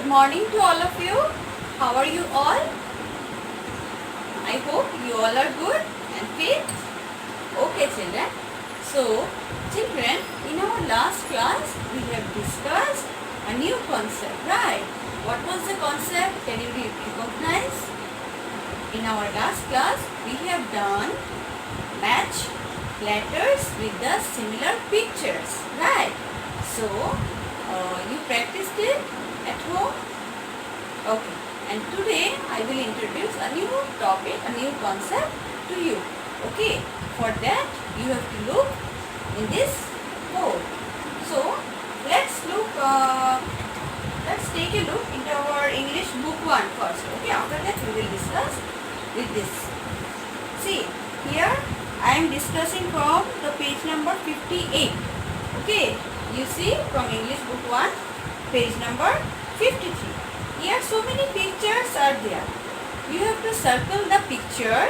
Good morning to all of you. How are you all? I hope you all are good and fit. Okay, children. So, children, in our last class, we have discussed a new concept, right? What was the concept? Can you recognize? In our last class, we have done match letters with the similar pictures, right? So, you practiced it at home? Okay. And today I will introduce a new topic, a new concept to you. Okay. For that you have to look in this board. So let's take a look into our English book 1 first. Okay. After that we will discuss with this. See, here I am discussing from the page number 58. Okay. You see from English book 1, page number 53. Here so many pictures are there. You have to circle the picture.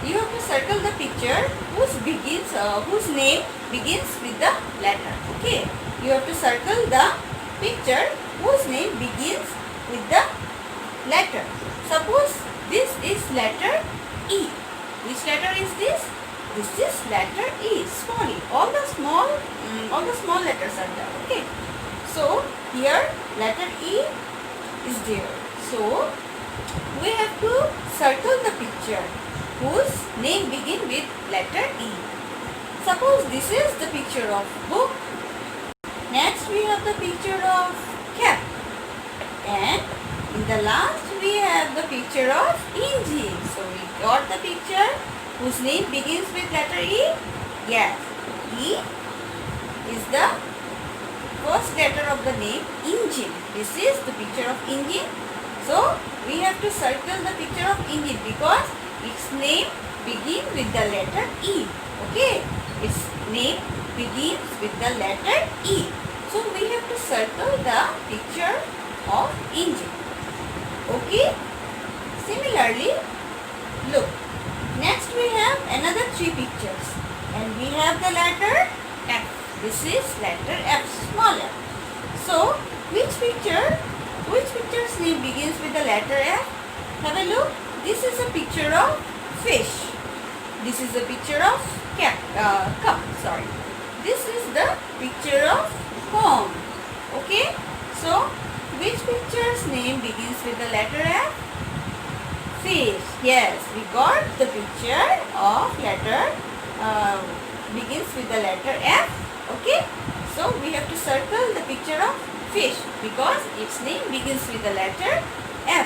You have to circle the picture whose name begins with the letter. Okay. You have to circle the picture whose name begins with the letter. Suppose this is letter E. Which letter is this? This is letter E. Small e. All the small letters are there. Okay. So here letter E is there. So we have to circle the picture whose name begin with letter E. Suppose this is the picture of book. Next we have the picture of cap. And in the last we have the picture of engine. So we got the picture whose name begins with letter E. Yes, E is the first letter of the name engine. This is the picture of engine. So we have to circle the picture of engine because its name begins with the letter E. Okay, its name begins with the letter E. So we have to circle the picture of engine. Okay. Similarly, look. Next we have another 3 pictures and we have the letter F. This is letter F, small f. So, which picture's name begins with the letter F? Have a look. This is a picture of fish. This is a picture of cup. Sorry. This is the picture of home. Okay. So, which picture's name begins with the letter F? Fish. Yes, we got the picture of letter begins with the letter F. Okay, so we have to circle the picture of fish because its name begins with the letter F.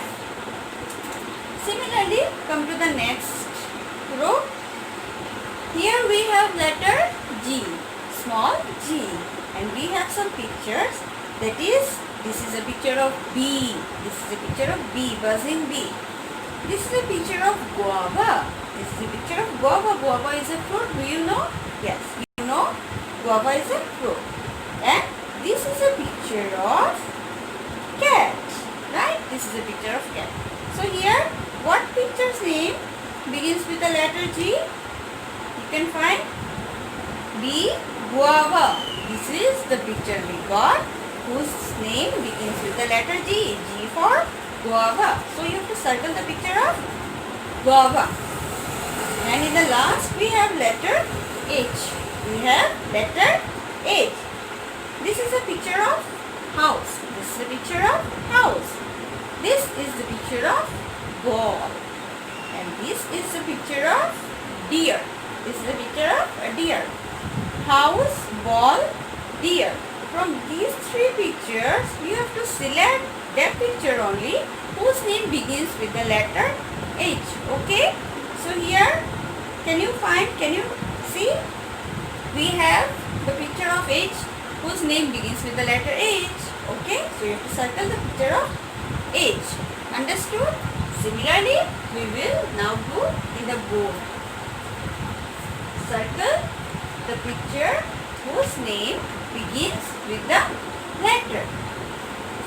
Similarly, come to the next row. Here we have letter G, small g, and we have some pictures. That is, this is a picture of bee. This is a picture of bee, buzzing bee. This is a picture of guava. This is a picture of guava. Guava is a fruit. Do you know? Yes, you know. Guava is a fruit. And this is a picture of cat. Right? This is a picture of cat. So here, what picture's name begins with the letter G? You can find B, guava. This is the picture we got whose name begins with the letter G. G for guava. So you have to circle the picture of guava. And in the last we have letter H. We have letter H. This is a picture of house. This is a picture of house. This is the picture of ball. And this is the picture of deer. This is the picture of a deer. House, ball, deer. From these 3 pictures, you have to select that picture only whose name begins with the letter H. Okay. So here, can you see? We have the picture of H whose name begins with the letter H. Okay. So you have to circle the picture of H. Understood? Similarly, we will now do in the board. Circle the picture whose name begins with the letter.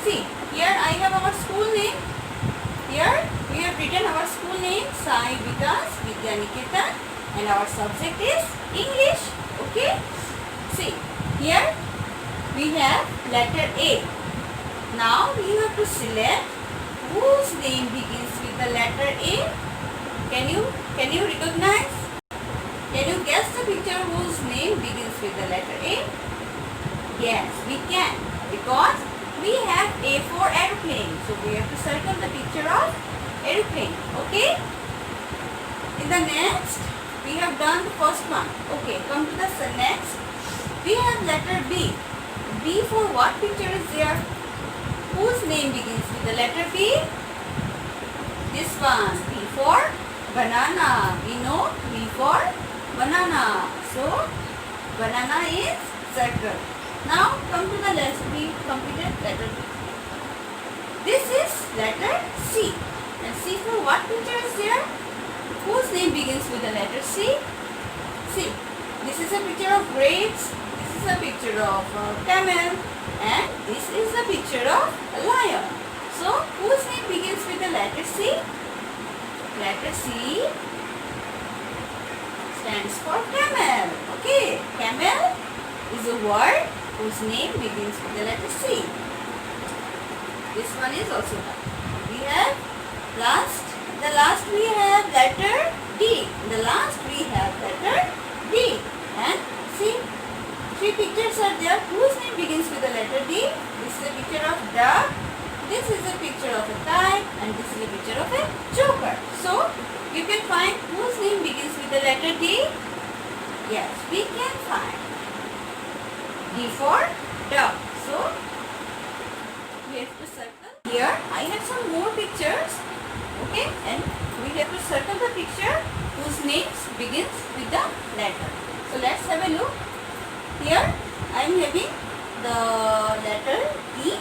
See, here I have our school name. Here we have written our school name, Sai Vikas Vidya Niketan, and our subject is English. Okay. See, here we have letter A. Now you have to select whose name begins with the letter A. Can you recognize? Can you guess the picture whose name begins with the letter A? Yes, we can, because we have A for aeroplane. So we have to circle the picture of aeroplane. Okay? In the next, we have done the first one. Okay, come to the next. We have letter B. B for what picture is there? Whose name begins with the letter B? This one. B for banana. We know B for banana. So, banana is circle. Now, come to the last. We completed letter B. This is letter C. And C for what picture is there? Whose name begins with the letter C? C. This is a picture of grapes. This is a picture of camel. And this is a picture of a lion. So, whose name begins with the letter C? Letter C stands for camel. Okay, camel is a word whose name begins with the letter C. This one is also done. We have the last we have letter D. The last we have letter D. And see, three pictures are there. Whose name begins with the letter D? This is a picture of duck. This is a picture of a kite. And this is a picture of a joker. So, you can find whose name begins with the letter D. Yes, we can find. D for duck. So, we have to circle. Here, I have some more pictures. Okay, and we have to circle the picture whose names begins with the letter. So, let's have a look. Here, I am having the letter E,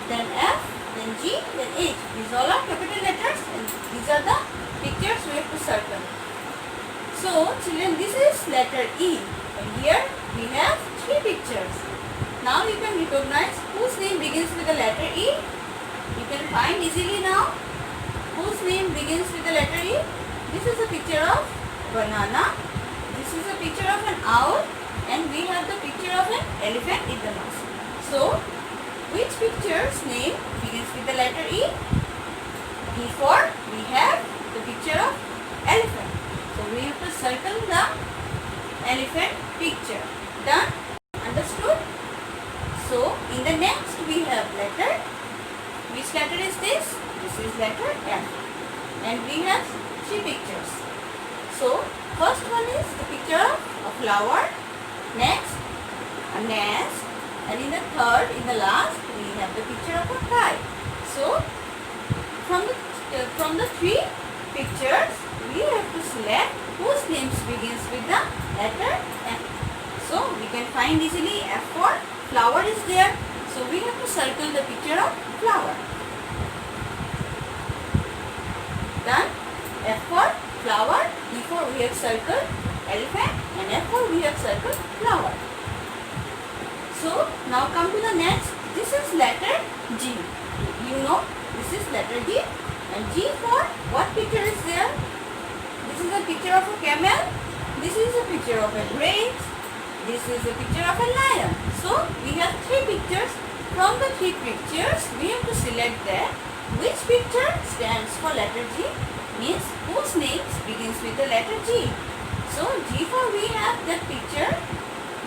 then F, then G, then H. These all are capital letters, and these are the pictures we have to circle. So, children, this is letter E, and here we have three pictures. Now you can recognize whose name begins with the letter E. You can find easily now whose name begins with the letter E. This is a picture of banana. This is a picture of an owl, and we have the picture of an elephant in the last. So, which picture's name begins with the letter E? E4, we have the picture of elephant. So, we have to circle the elephant picture. Done? Understood? So, in the next we have letter. Which letter is this? This is letter F. And we have three pictures. So, first one is the picture of a flower. Next, a nest. And in the third, in the last, we have the picture of a kite. So, from the three pictures, we have to select whose names begins with the letter F. So, we can find easily F for flower is there. So, we have to circle the picture of flower. Done. F for flower. E for we have circled elephant, and F for we have circled flower. So, now come to the next. This is letter G. You know, this is letter G. And G for what picture is there? This is a picture of a camel. This is a picture of a grapes. This is a picture of a lion. So, we have three pictures. From the three pictures, we have to select that which picture stands for letter G, means whose names begins with the letter G. So, G for we have that picture.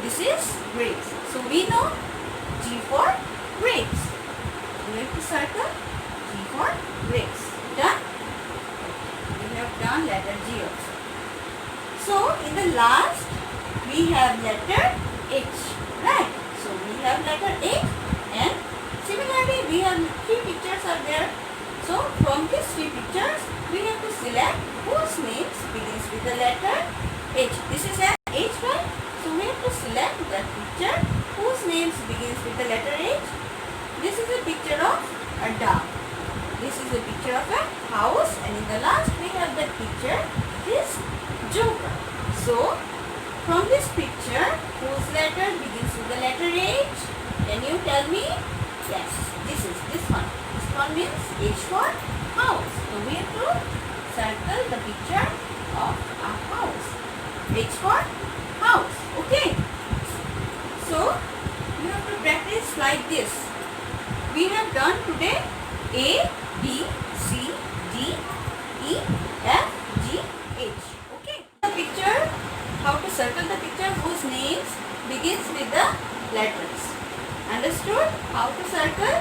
This is grapes. So, we know G for grapes. We have to circle G for grapes. Done? We have done letter G also. So, in the last, we have letter H. Right? So, we have letter H, and similarly, we have three pictures are there. So, from these three pictures, we have to select whose names begins with the letter H. This is an H, right? So, we have to select that picture whose names begins with the letter H. This is a picture of a dog. This is a picture of a house, and in the last we have that picture, this joker. So, from this picture, whose letter begins with the letter H? Can you tell me? Yes, this is this one. This one means H for house. So, we have to circle the picture of a house. H for house. Okay. So, you have to practice like this. we have done today A, B, C, D, E, F, G, H. Okay. The picture, how to circle the picture whose names begins with the letters. Understood? How to circle?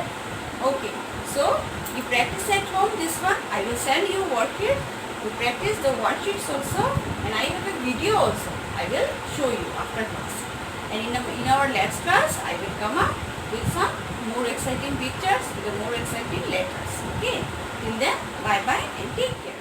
Okay. So, you practice at home this one. I will send you worksheet. You practice the worksheets also, and I have a video also. I will show you after class. And in our next class, I will come up with some more exciting pictures with the more exciting letters. Okay. Till then, bye bye and take care.